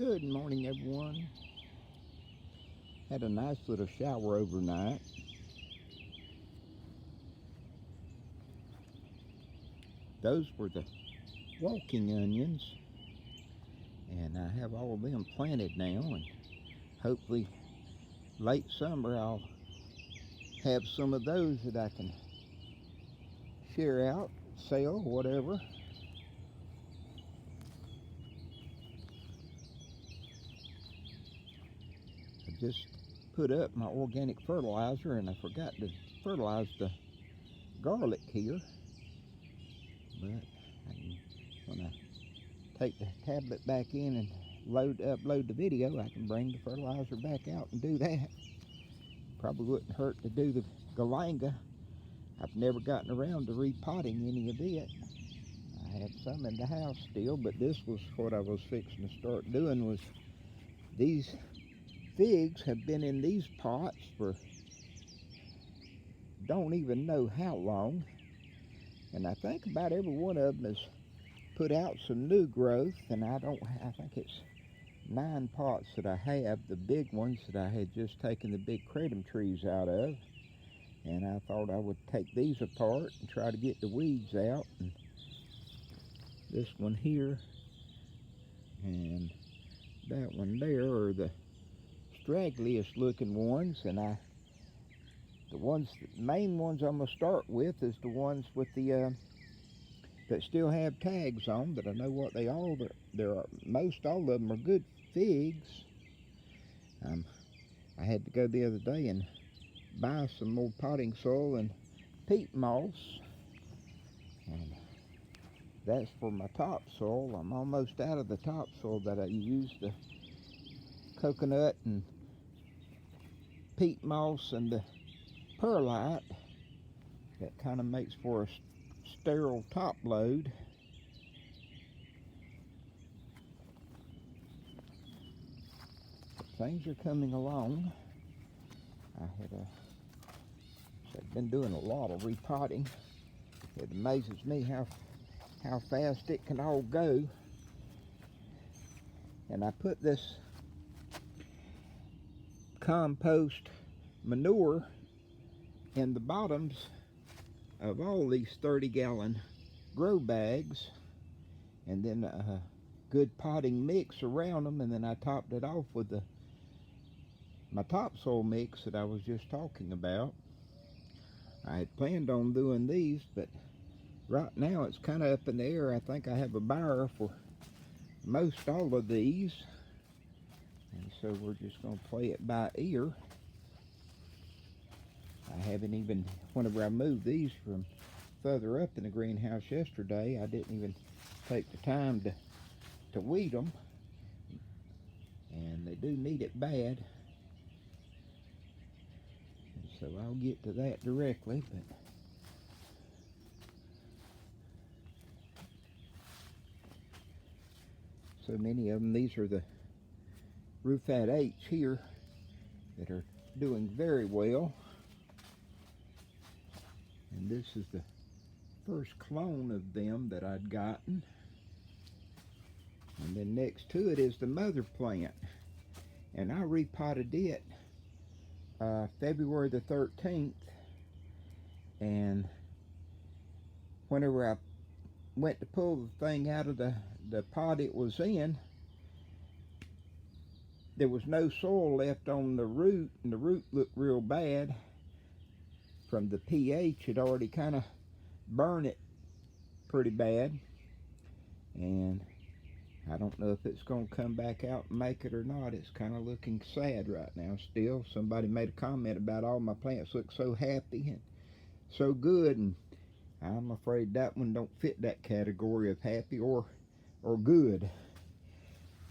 Good morning, everyone. Had a nice little shower overnight. Those were the walking onions, and I have all of them planted now, and hopefully late summer I'll have some of those that I can share out, sell, whatever. I just put up my organic fertilizer, and I forgot to fertilize the garlic here, but when I take the tablet back in and upload the video, I can bring the fertilizer back out and do that. Probably wouldn't hurt to do the galanga. I've never gotten around to repotting any of it. I have some in the house still, but this was what I was fixing to start doing. Was these figs have been in these pots for don't even know how long, and I think about every one of them has put out some new growth, and I think it's 9 pots that I have, the big ones that I had just taken the big kratom trees out of, and I thought I would take these apart and try to get the weeds out. And this one here and that one there are the straggliest looking ones, and the main ones I'm gonna start with is the ones with the that still have tags on, that I know what they are. Most all of them are good figs. I had to go the other day and buy some more potting soil and peat moss, and that's for my topsoil. I'm almost out of the topsoil that I used, the coconut and peat moss and the perlite. That kind of makes for a sterile top load. But things are coming along. I've been doing a lot of repotting. It amazes me how fast it can all go. And I put this compost manure in the bottoms of all these 30-gallon grow bags, and then a good potting mix around them, and then I topped it off with my topsoil mix that I was just talking about. I had planned on doing these, but right now it's kind of up in the air. I think I have a buyer for most all of these, and so we're just going to play it by ear. I haven't even, whenever I moved these from further up in the greenhouse yesterday, I didn't even take the time to weed them, and they do need it bad, and so I'll get to that directly. But so many of them, these are the Rufat H here that are doing very well. And this is the first clone of them that I'd gotten. And then next to it is the mother plant. And I repotted it February the 13th. And whenever I went to pull the thing out of the pot it was in, there was no soil left on the root, and the root looked real bad. From the pH, it already kind of burned it pretty bad, and I don't know if it's going to come back out and make it or not. It's kind of looking sad right now still. Somebody made a comment about all my plants look so happy and so good, and I'm afraid that one don't fit that category of happy or good.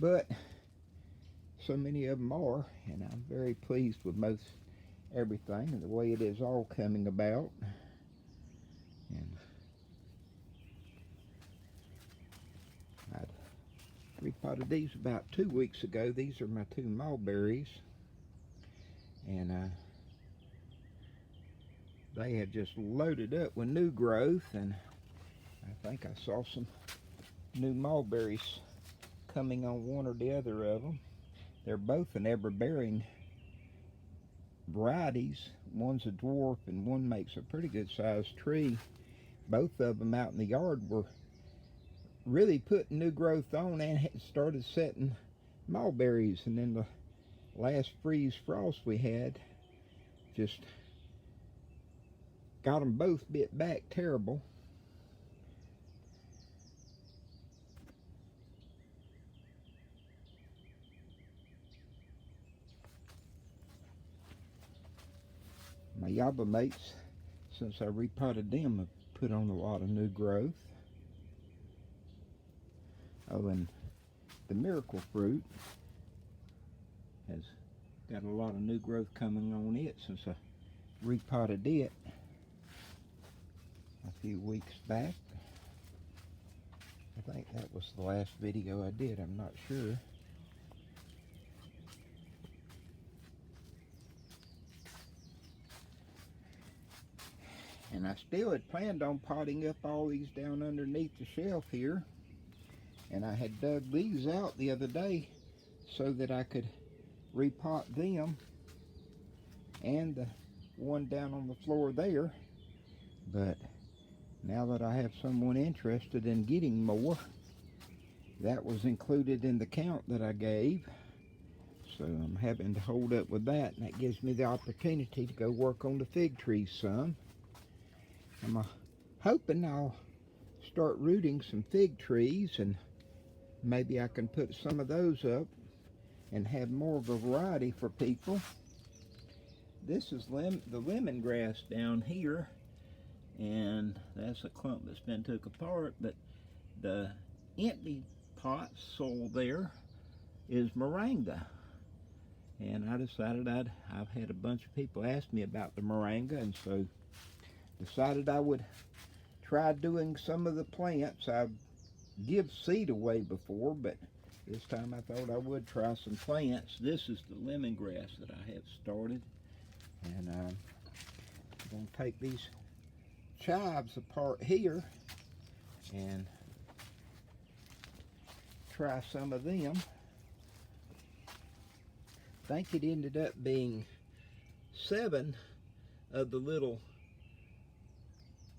But so many of them are, and I'm very pleased with most everything and the way it is all coming about. And I repotted these about 2 weeks ago. These are my 2 mulberries, and they had just loaded up with new growth, and I think I saw some new mulberries coming on one or the other of them. They're both an ever-bearing varieties. One's a dwarf and one makes a pretty good sized tree. Both of them out in the yard were really putting new growth on and had started setting mulberries, and then the last freeze frost we had just got them both bit back terrible. My yaba mates, since I repotted them, have put on a lot of new growth. Oh, and the miracle fruit has got a lot of new growth coming on it since I repotted it a few weeks back. I think that was the last video I did, I'm not sure. And I still had planned on potting up all these down underneath the shelf here. And I had dug these out the other day so that I could repot them and the one down on the floor there. But now that I have someone interested in getting more, that was included in the count that I gave. So I'm having to hold up with that, and that gives me the opportunity to go work on the fig trees some. I'm hoping I'll start rooting some fig trees, and maybe I can put some of those up and have more of a variety for people. This is the lemongrass down here, and that's a clump that's been took apart, but the empty pot soil there is moringa. And I decided I've had a bunch of people ask me about the moringa, and so decided I would try doing some of the plants. I've give seed away before, but this time I thought I would try some plants. This is the lemongrass that I have started, and I'm going to take these chives apart here and try some of them. I think it ended up being 7 of the little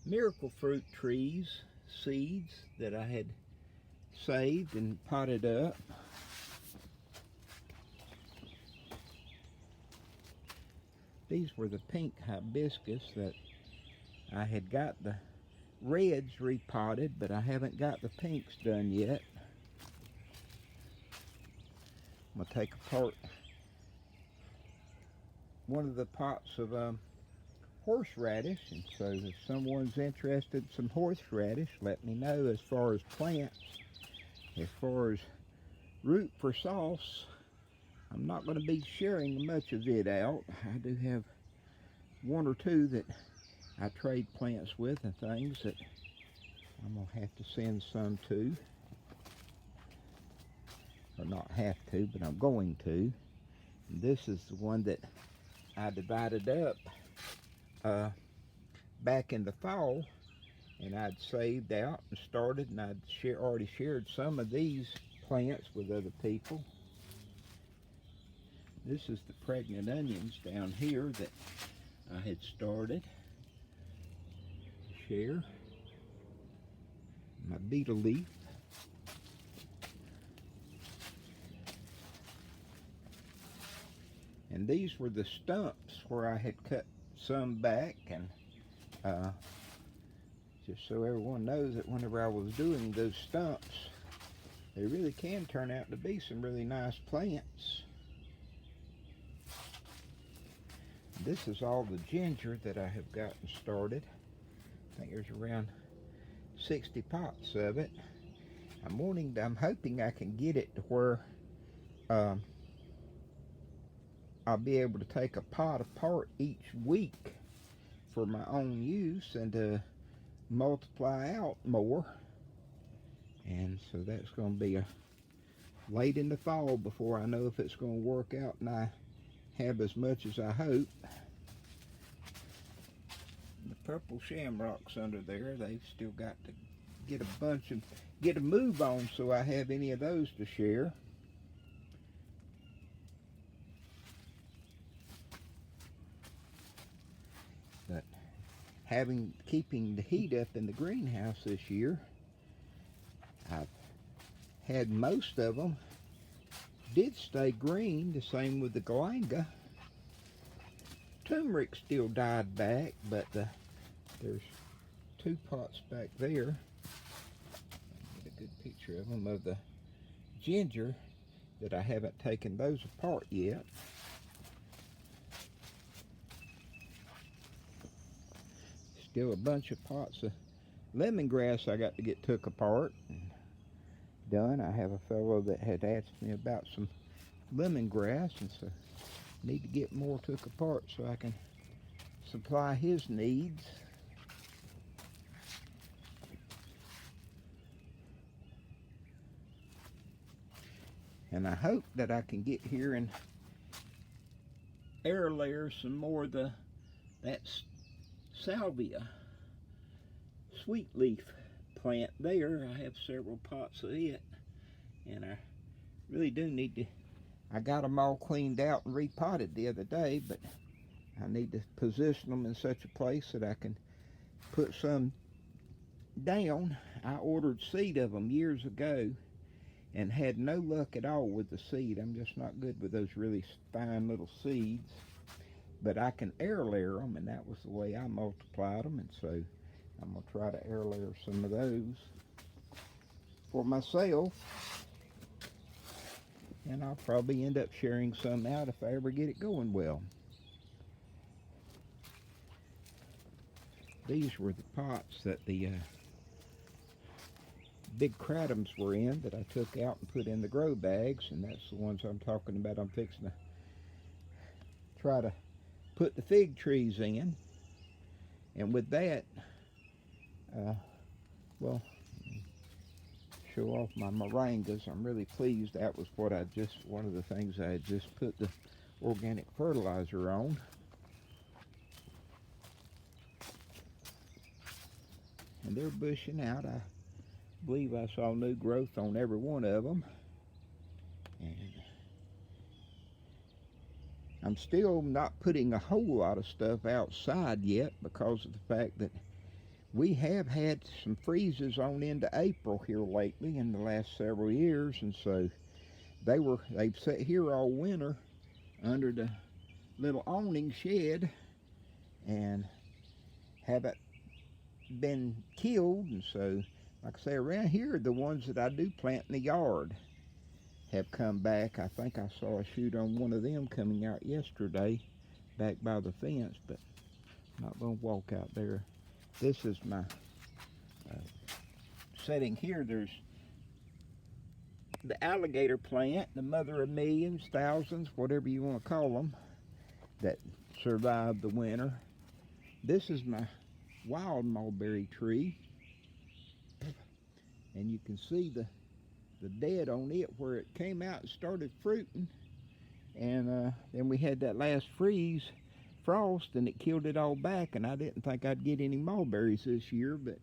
miracle fruit trees seeds that I had saved and potted up. These were the pink hibiscus that I had got the reds repotted, but I haven't got the pinks done yet. I'm going to take apart one of the pots of horseradish, and so if someone's interested in some horseradish, let me know. As far as plants, as far as root for sauce, I'm not going to be sharing much of it out. I do have 1 or 2 that I trade plants with and things that I'm going to have to send some to. Or not have to, but I'm going to. And this is the one that I divided up back in the fall, and I'd saved out and started, and I'd already shared some of these plants with other people. This is the pregnant onions down here that I had started to share. My beetle leaf. And these were the stumps where I had cut some back, and just so everyone knows that whenever I was doing those stumps, they really can turn out to be some really nice plants. This is all the ginger that I have gotten started. I think there's around 60 pots of it. I'm hoping I can get it to where I'll be able to take a pot apart each week for my own use and to multiply out more. And so that's going to be late in the fall before I know if it's going to work out and I have as much as I hope. The purple shamrocks under there, they've still got to get a bunch of get a move on so I have any of those to share. But keeping the heat up in the greenhouse this year, I've had most of them did stay green. The same with the galanga. Turmeric still died back, but there's 2 pots back there. Get a good picture of them, of the ginger that I haven't taken those apart yet. Still a bunch of pots of lemongrass I got to get took apart and done. I have a fellow that had asked me about some lemongrass, and so need to get more took apart so I can supply his needs. And I hope that I can get here and air layer some more of that salvia sweet leaf plant there. I have several pots of it, and I really do need to. I got them all cleaned out and repotted the other day, but I need to position them in such a place that I can put some down. I ordered seed of them years ago and had no luck at all with the seed. I'm just not good with those really fine little seeds. But I can air layer them, and that was the way I multiplied them, and so I'm going to try to air layer some of those for myself. And I'll probably end up sharing some out if I ever get it going well. These were the pots that the big cratums were in that I took out and put in the grow bags, and that's the ones I'm talking about. I'm fixing to try to put the fig trees in, and with that, well, show off my moringas. I'm really pleased. That was what one of the things I had just put the organic fertilizer on. And they're bushing out. I believe I saw new growth on every one of them. And I'm still not putting a whole lot of stuff outside yet because of the fact that we have had some freezes on into April here lately in the last several years, and so they've sat here all winter under the little awning shed and haven't been killed. And so, like I say, around here, the ones that I do plant in the yard have come back. I think I saw a shoot on one of them coming out yesterday back by the fence, but I'm not going to walk out there. This is my setting here. There's the alligator plant, the mother of millions, thousands, whatever you want to call them, that survived the winter. This is my wild mulberry tree, and you can see the dead on it where it came out and started fruiting, and then we had that last frost, and it killed it all back, and I didn't think I'd get any mulberries this year, but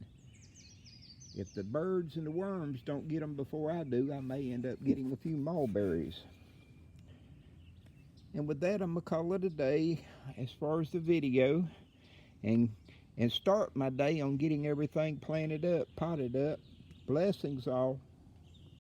if the birds and the worms don't get them before I do, I may end up getting a few mulberries. And with that, I'm going to call it a day as far as the video, and start my day on getting everything planted up, potted up. Blessings all.